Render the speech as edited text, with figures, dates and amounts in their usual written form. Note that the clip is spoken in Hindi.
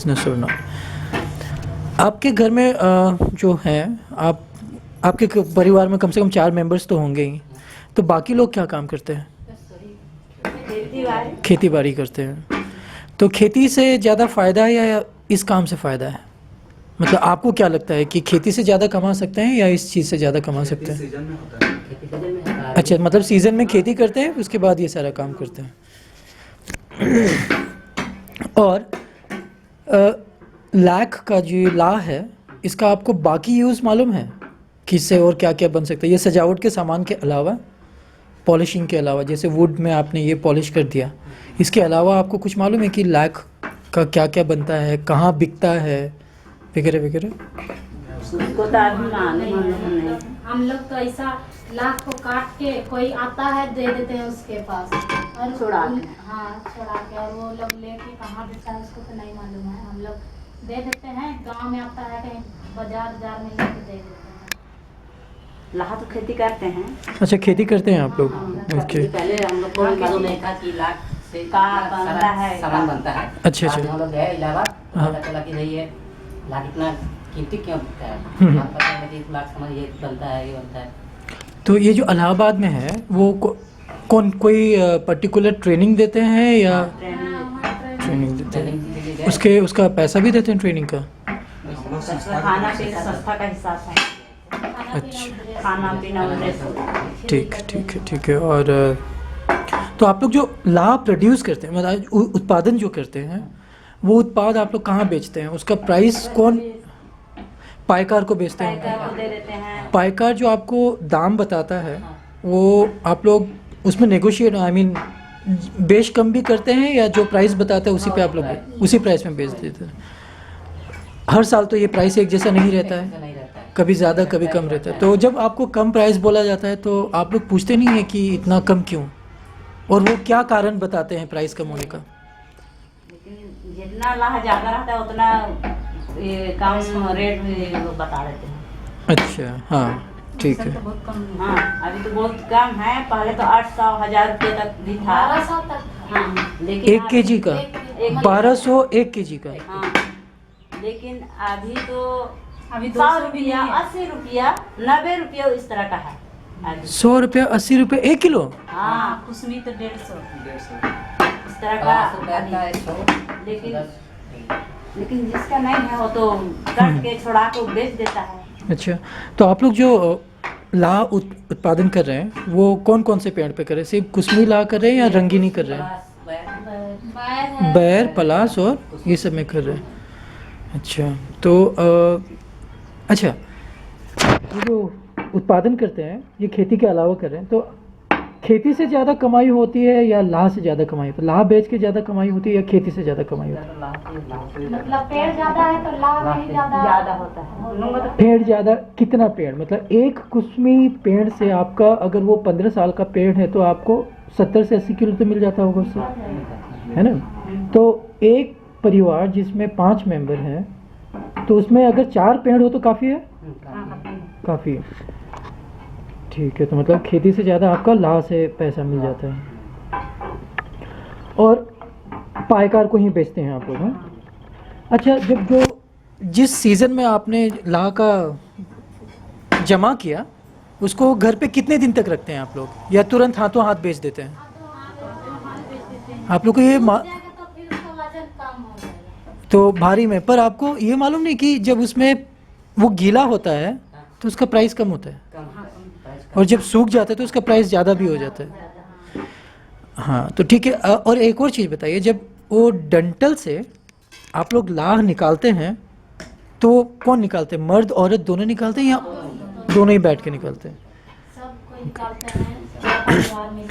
बिजनेस और नॉट। आपके घर में जो हैं आपके परिवार में कम से कम 4 मेंबर्स तो होंगे ही, तो बाकी लोग क्या काम करते हैं? खेती बाड़ी करते हैं। तो खेती से ज़्यादा फ़ायदा है या इस काम से फ़ायदा है? मतलब आपको क्या लगता है कि खेती से ज़्यादा कमा सकते हैं या इस चीज़ से ज़्यादा कमा सकते हैं? सीजन में होता है। अच्छा, मतलब सीज़न में खेती करते हैं, उसके बाद ये सारा काम करते हैं। और लैक का जो ला है, इसका आपको बाकी यूज़ मालूम है कि इससे और क्या क्या बन सकता है? ये सजावट के सामान के अलावा, पॉलिशिंग के अलावा, जैसे वुड में आपने ये पॉलिश कर दिया, इसके अलावा आपको कुछ मालूम है कि लैक का क्या क्या बनता है, कहाँ बिकता है, वगैरह वगैरह? उसको तो अभी मालूम नहीं। हम लोग तो ऐसा लाख को काट के कोई आता है दे देते हैं उसके पास और छुड़ा हाँ छुड़ा के, और वो लोग लेके कहाँ देता है उसको तो नहीं मालूम है। हम लोग दे देते हैं, गांव में आता है कहीं बाजार में लेके दे देते हैं। लाह तो खेती करते हैं। अच्छा, खेती करते हैं आप लोग? ओके। पहले हम लोग को मालूम नहीं था कि लाख से का बनता है, सामान बनता है। अच्छा अच्छा। बाद में हम लोग गए इलाहाबाद, तो हाँ। पता चला कि नहीं ये लाख इतना कीमती क्यों बिकता है। हम पता है कि 1 लाख सामान ये बनता है, ये बनता है। तो ये जो इलाहाबाद में है वो कोई पर्टिकुलर ट्रेनिंग देते हैं या ट्रेनिंग देते हैं? उसका पैसा भी देते हैं ट्रेनिंग का? खाना पीना संस्था का हिसाब है। अच्छा, खाना पीना ठीक है। और तो आप लोग जो ला प्रोड्यूस करते हैं, मतलब उत्पादन जो करते हैं, वो उत्पाद आप लोग कहाँ बेचते हैं? उसका प्राइस कौन पायकार को बेचते हैं? पैसा दे देते हैं। पायकार जो आपको दाम बताता है, वो आप लोग उसमें नेगोशिएट, आई मीन बेच कम भी करते हैं, या जो प्राइस बताता है उसी पे आप लोग उसी प्राइस में बेच देते हैं? हर साल तो ये प्राइस एक जैसा नहीं रहता है, नहीं रहता है। कभी ज़्यादा कभी कम रहता है। तो जब आपको कम प्राइस बोला जाता है तो आप लोग पूछते नहीं है कि इतना कम क्यों, और वो क्या कारण बताते हैं प्राइस कम होने का? लेकिन जितना लाह ज्यादा रहता है उतना ये कम रेट में लोग बता देते हैं। अच्छा, हाँ ठीक है। हाँ, अभी तो बहुत कम है। पहले तो 800-1000 रुपये तक भी था। 1200 तक था। हाँ, लेकिन 1 केजी का? 1200 1 केजी का? हाँ, लेकिन अभी तो 100 रुपया, 80 रुपया, 90 रुपया इस तरह का है अभी। 100 रुपया, 80 रुपये 1 किलो? हाँ, कुसमी तो 150। इस तरह का अभी। लेकिन जिसका नहीं है वो तो काट के छोड़ा को बेच देता है। अच्छा, तो आप लोग जो ला उत्पादन कर रहे हैं वो कौन कौन से पेड़ पे कर रहे हैं? सिर्फ कुसमी ला कर रहे हैं या रंगीनी कर रहे हैं? बैर, पलास और ये सब में कर रहे हैं। अच्छा, तो अच्छा, ये जो उत्पादन करते हैं ये खेती के अलावा कर रहे हैं, तो खेती से ज़्यादा कमाई होती है या लाह से ज़्यादा कमाई होती है? लाह बेच के ज़्यादा कमाई होती है या खेती से ज़्यादा कमाई होती है? मतलब पेड़ ज्यादा है तो लाभ भी ज्यादा होता है। पेड़ ज़्यादा? कितना पेड़? मतलब एक कुसमी पेड़ से आपका, अगर वो 15 साल का पेड़ है तो आपको 70 से 80 किलो तो मिल जाता होगा उससे, है ना? तो एक परिवार जिसमें 5 मेंबर हैं, तो उसमें अगर 4 पेड़ हो तो काफ़ी है? काफ़ी है। ठीक है, तो मतलब खेती से ज़्यादा आपका लाह से पैसा मिल जाता है, और पायकार को ही बेचते हैं आप लोग, हैं? अच्छा, जिस सीज़न में आपने लाह का जमा किया, उसको घर पे कितने दिन तक रखते हैं आप लोग, या तुरंत हाथों हाथ बेच देते हैं? आप लोग को ये तो भारी में, पर आपको ये मालूम नहीं कि जब उसमें वो गीला होता है तो उसका प्राइस कम होता है, और जब सूख जाता है तो उसका प्राइस ज़्यादा भी हो जाता है? हाँ, तो ठीक है। और एक और चीज़ बताइए, जब वो डंटल से आप लोग लाह निकालते हैं तो कौन निकालते हैं? मर्द औरत दोनों निकालते हैं या दोनों ही बैठ के निकालते हैं? सब कोई निकालते हैं परिवार में।